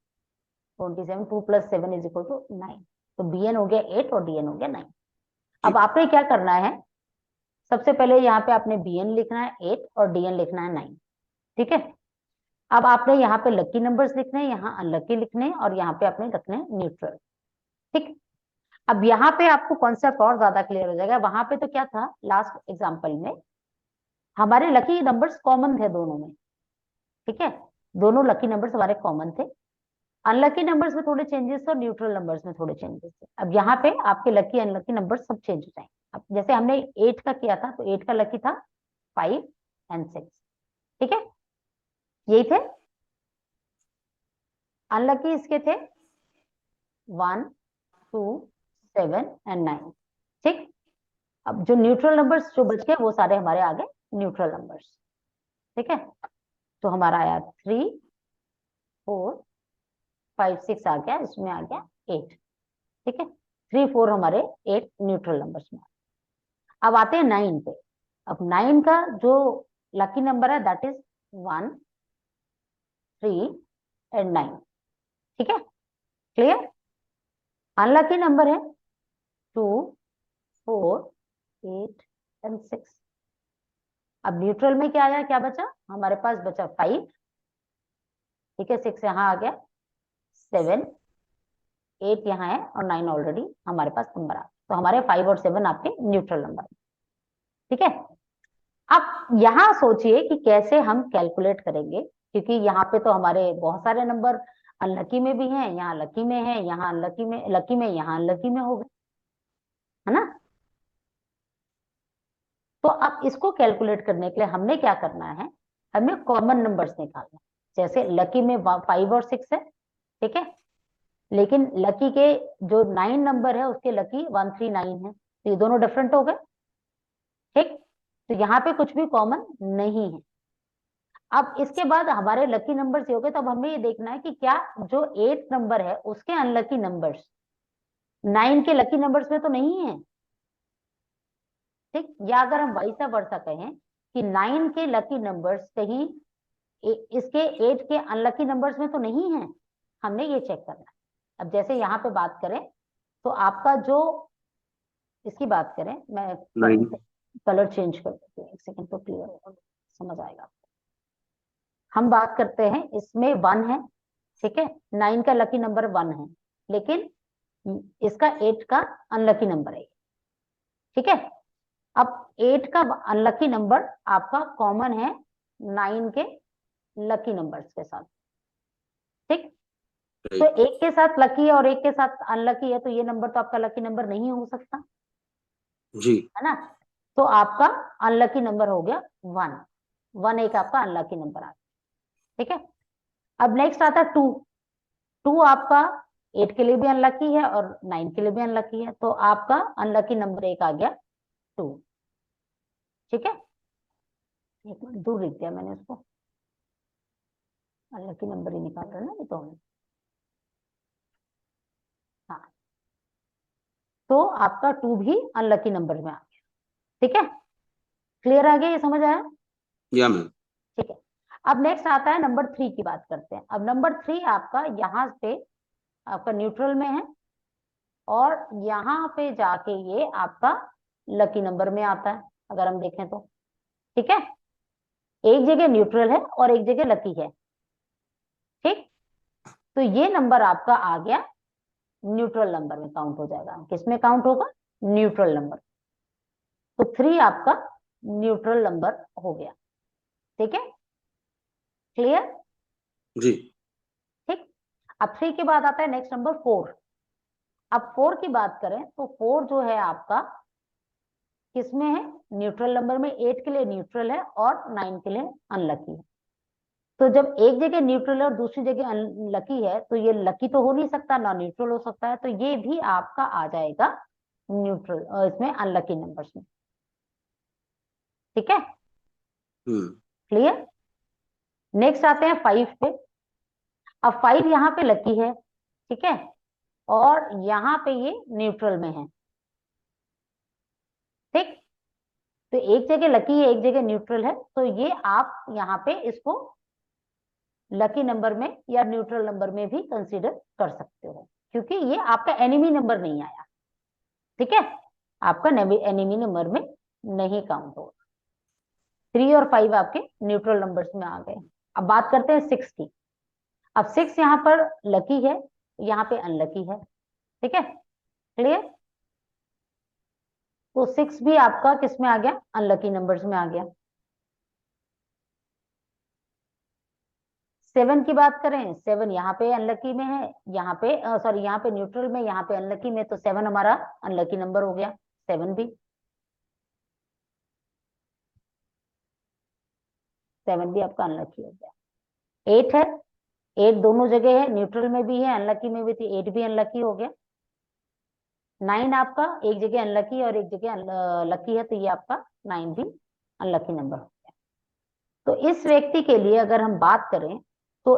27, 2 + 7 = 9। तो bn हो गया 8 और dn हो गया 9। अब जी आपने क्या करना है, सबसे पहले यहाँ पे आपने bn लिखना है 8 और dn लिखना है 9। ठीक है, अब आपने यहाँ पे लकी नंबर्स लिखने हैं, यहाँ अनलकी लिखने हैं, और यहाँ पे आपने रखने हैं न्यूट्रल। ठीक, अब यहाँ पे आपको कॉन्सेप्ट और ज्यादा क्लियर हो जाएगा। वहां पे तो क्या था, लास्ट एग्जांपल में हमारे लकी नंबर्स कॉमन थे दोनों में। ठीक है, दोनों लकी नंबर्स हमारे कॉमन थे, अनलकी नंबर्स में थोड़े चेंजेस थे और न्यूट्रल नंबर्स में थोड़े चेंजेस थे। अब यहाँ पे आपके लकी अनलकी नंबर्स सब चेंज हो जाएंगे। अब जैसे हमने 8 का किया था, तो 8 का लकी था 5 और 6। ठीक है, यही थे। अनलकी इसके थे 1, 2, 7 और 9। ठीक, अब जो न्यूट्रल नंबर्स जो बच गए वो सारे हमारे आ गए न्यूट्रल नंबर्स। ठीक है, तो हमारा आया 3, 4, 5, 6 आ गया, इसमें आ गया 8। ठीक है, 3, 4 हमारे 8 न्यूट्रल नंबर्स में। अब आते हैं 9 पे। अब 9 का जो लकी नंबर है दैट इज 1, 3 और 9। ठीक है, क्लियर। अनलकी नंबर है 2, 4, 8 और 6। अब न्यूट्रल में क्या आया, क्या बचा, हमारे पास बचा 5। ठीक है, 6 यहाँ आ गया, 7, 8 यहाँ है, और 9 ऑलरेडी हमारे पास नंबर आ गया। तो हमारे 5 और 7 आपके न्यूट्रल नंबर। ठीक है, अब यहाँ सोचिए कि कैसे हम कैलकुलेट करेंगे, क्योंकि यहाँ पे तो हमारे बहुत सारे नंबर अनलकी में भी हैं, यहाँ लकी में है, यहाँ अनलकी में, लकी में, यहाँ अनलकी में हो गए, है ना। तो अब इसको कैलकुलेट करने के लिए हमने क्या करना है, हमें कॉमन नंबर्स निकालना है। जैसे लकी में 5 और 6 है, ठीक है, लेकिन लकी के जो 9 नंबर है उसके लकी 1, 3, 9 है, तो ये दोनों डिफरेंट हो गए। ठीक, तो यहाँ पे कुछ भी कॉमन नहीं है। अब इसके बाद हमारे लकी नंबर्स ये हो गए, तो अब हमें ये देखना है कि क्या जो 8 नंबर है उसके अनलकी नंबर्स 9 के लकी नंबर्स में तो नहीं है। ठीक, या अगर हम वैसा वर्षा कहें कि 9 के लकी नंबर्स कहीं इसके 8 के अनलकी नंबर्स में तो नहीं है, हमने ये चेक करना है। अब जैसे यहाँ पे बात करें तो आपका जो, इसकी बात करें, मैं 9 कलर चेंज कर देती हूँ, एक सेकंड तो क्लियर होगा, समझ आएगा। हम बात करते हैं इसमें 1 है, ठीक है, 9 का लकी नंबर 1 है, लेकिन इसका 8 का अनलकी नंबर है। ठीक है, अब 8 का अनलकी नंबर आपका कॉमन है 9 के लकी नंबर्स के साथ। ठीक, तो एक के साथ लकी है और एक के साथ अनलकी है, तो ये नंबर तो आपका लकी नंबर नहीं हो सकता, जी है ना। तो आपका अनलकी नंबर हो गया 1। 1 एक आपका अनलकी नंबर आ गया। ठीक है, अब नेक्स्ट आता है 2। 2 आपका 8 के लिए भी अनलकी है और 9 के लिए भी अनलकी है, तो आपका अनलकी नंबर एक आ गया 2। ठीक है, एक मिनट दूर लिख दिया मैंने उसको, अनलकी नंबर ही निकाल रहे हैं ना ये तो हम। हाँ, तो आपका 2 भी अनलकी नंबर में आ गया। ठीक है, क्लियर आ गया, ये समझ आया। या मैम। ठीक है, अब नेक्स्ट आता है नंबर 3 की बात करते हैं। अब नंबर 3 आपका यहाँ पे आपका न्यूट्रल में है, और यहाँ पे जाके ये आपका लकी नंबर में आता है, अगर हम देखें तो। ठीक है, एक जगह न्यूट्रल है और एक जगह लकी है। ठीक, तो ये नंबर आपका आ गया न्यूट्रल नंबर में काउंट हो जाएगा। किसमें काउंट होगा, न्यूट्रल नंबर। तो 3 आपका न्यूट्रल नंबर हो गया। ठीक है, क्लियर? जी। ठीक। अब 3 के बाद आता है नेक्स्ट नंबर 4। अब 4 की बात करें तो 4 जो है आपका किसमें है? न्यूट्रल नंबर में। 8 के लिए न्यूट्रल है और 9 के लिए अनलकी है। तो जब एक जगह न्यूट्रल है और दूसरी जगह अनलकी है तो ये लकी तो हो नहीं सकता, ना न्यूट्रल हो सकता है, तो ये भी आपका आ जाएगा न्यूट्रल, इसमें अनलकी नंबर्स में। ठीक है, क्लियर? नेक्स्ट आते हैं 5 पे। अब 5 यहाँ पे लकी है, ठीक है, और यहाँ पे ये न्यूट्रल में है। ठीक, तो एक जगह लकी है, एक जगह न्यूट्रल है, तो ये आप यहाँ पे इसको लकी नंबर में या न्यूट्रल नंबर में भी कंसीडर कर सकते हो, क्योंकि ये आपका एनिमी नंबर नहीं आया। ठीक है, आपका एनिमी नंबर में नहीं काउंट होगा। 3 और 5 आपके न्यूट्रल नंबर्स में आ गए। अब बात करते हैं 6 की। अब 6 यहाँ पर लकी है, यहाँ पे अनलकी है। ठीक है, क्लियर? तो 6 भी आपका किस में आ गया? अनलकी नंबर्स में आ गया। 7 की बात करें, 7 यहाँ पे अनलकी में है, यहाँ पे सॉरी यहाँ पे न्यूट्रल में, यहाँ पे अनलकी में, तो 7 हमारा अनलकी नंबर हो गया। 7 भी, 7 भी आपका अनलकी हो गया। 8 है, 8 दोनों जगह है, न्यूट्रल में भी है, अनलकी में भी थी, 8 भी अनलकी हो गया। 9 आपका एक जगह अनलकी और एक जगह लकी है, तो ये आपका 9 भी अनलकी नंबर हो गया। तो इस व्यक्ति के लिए अगर हम बात करें तो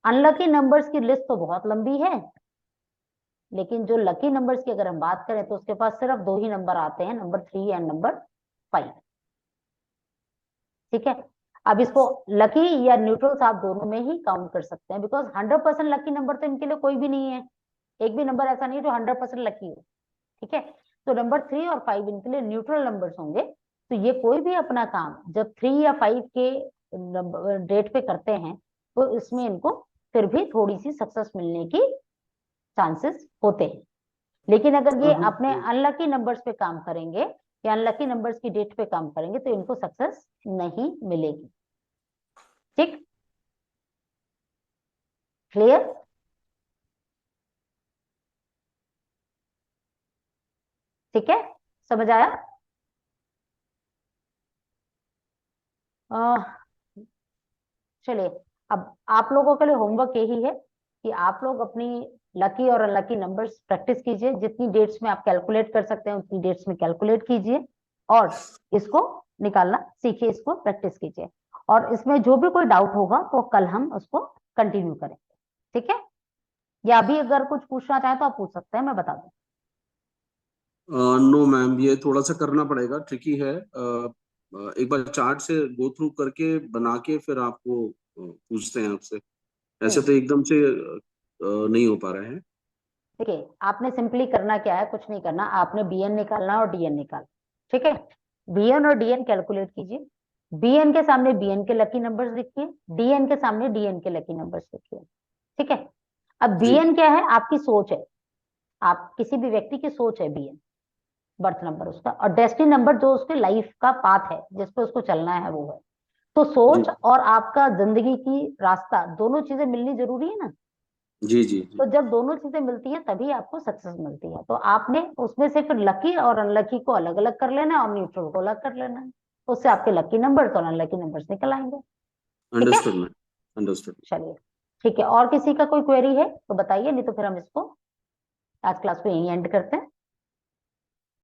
अनलकी नंबर्स की लिस्ट तो बहुत लंबी है, लेकिन जो लकी नंबर्स की अगर हम बात करें तो उसके पास सिर्फ 2 ही नंबर आते हैं, नंबर 3 एंड नंबर 5। ठीक है, अब इसको लकी या न्यूट्रल्स आप दोनों में ही काउंट कर सकते हैं, बिकॉज 100% लकी नंबर तो इनके लिए कोई भी नहीं है। एक भी नंबर ऐसा नहीं है जो 100% लकी हो। ठीक है, तो नंबर 3 और 5 इनके लिए न्यूट्रल नंबर्स होंगे। तो ये कोई भी अपना काम जब 3 या 5 के डेट पे करते हैं तो इसमें इनको फिर भी थोड़ी सी सक्सेस मिलने की चांसेस होते हैं। लेकिन अगर ये अपने अनलकी नंबर्स पे काम करेंगे या अनलकी नंबर्स की डेट पे काम करेंगे तो इनको सक्सेस नहीं मिलेगी। ठीक, क्लियर? ठीक है, समझ आया? चलिए, अब आप लोगों के लिए होमवर्क यही है कि आप लोग अपनी लकी और अनलकी नंबर्स प्रैक्टिस कीजिए। जितनी डेट्स में आप कैलकुलेट कर सकते हैं उतनी डेट्स में कैलकुलेट कीजिए और इसको निकालना सीखिए, इसको प्रैक्टिस कीजिए। और इसमें जो भी कोई डाउट होगा तो कल हम उसको कंटिन्यू करेंगे। ठीक है, या अभी अगर कुछ पूछना चाहे तो आप पूछ सकते हैं, मैं बता दूं। नो मैम, ये थोड़ा सा करना पड़ेगा, ट्रिकी है। एक बार चार्ट से गो थ्रू करके बना के फिर आपको पूछते हैं आपसे। ऐसे तो एकदम से नहीं हो पा रहा है। देखिए, आपने सिंपली करना क्या है, कुछ नहीं करना, आपने बीएन निकालना और डीएन निकालना। ठीक है, बीएन और डीएन कैलकुलेट कीजिए। बीएन के सामने बीएन के लकी नंबर्स लिखिए, डीएन के सामने डीएन के लकी नंबर्स लिखिए। ठीक है, अब जी। बीएन क्या है? आपकी सोच है, आप किसी भी व्यक्ति की सोच है बीएन, बर्थ नंबर उसका, और डेस्टिनी नंबर जो उसके लाइफ का पाथ है जिस पे उसको चलना है वो है। तो जी सोच और आपका जिंदगी की रास्ता दोनों चीजें मिलनी जरूरी है ना। जी जी जी। तो जब दोनों चीजें मिलती हैं तभी आपको सक्सेस मिलती है। तो आपने उसमें से फिर लकी और अनलकी को अलग अलग कर लेना है और न्यूट्रल को अलग कर लेना है। उससे आपके लकी नंबर्स और अनलकी नंबर्स निकल आएंगे। ठीक है, अंडरस्टूड मैम, अंडरस्टूड। चलिए, ठीक है। और किसी का कोई क्वेरी है तो बताइए, नहीं तो फिर हम इसको आज क्लास को यहीं एंड करते हैं।